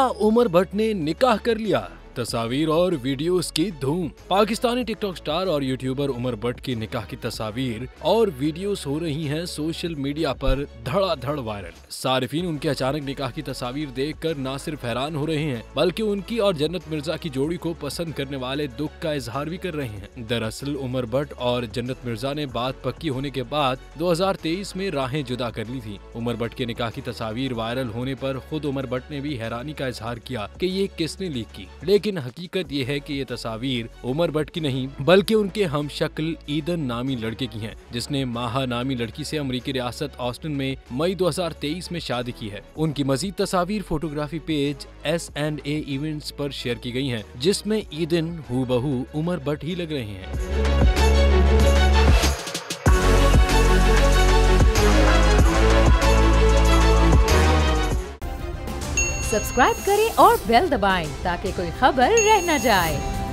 उमर भट्ट ने निकाह कर लिया, तस्वीर और वीडियोस की धूम। पाकिस्तानी टिकटॉक स्टार और यूट्यूबर उमर भट्ट की निकाह की तस्वीर और वीडियोस हो रही हैं सोशल मीडिया पर धड़ाधड़ वायरल। सारिफीन उनके अचानक निकाह की तस्वीर देखकर न सिर्फ हैरान हो रहे हैं, बल्कि उनकी और जन्नत मिर्जा की जोड़ी को पसंद करने वाले दुख का इजहार भी कर रहे हैं। दरअसल उमर भट्ट और जन्नत मिर्जा ने बात पक्की होने के बाद 2023 में राहें जुदा कर ली थी। उमर भट्ट के निकाह की तस्वीर वायरल होने पर खुद उमर भट्ट ने भी हैरानी का इजहार किया कि ये किसने लीक की। लेकिन हकीकत ये है कि ये तस्वीर उमर भट्ट की नहीं, बल्कि उनके हमशक्ल ईदन नामी लड़के की है, जिसने माहा नामी लड़की से अमेरिकी रियासत ऑस्टिन में मई 2023 में शादी की है। उनकी मजीद तस्वीर फोटोग्राफी पेज S&A इवेंट्स पर शेयर की गई हैं, जिसमें ईदन हूबहू उमर भट्ट ही लग रहे हैं। सब्सक्राइब करें और बेल दबाएं ताकि कोई खबर रह न जाए।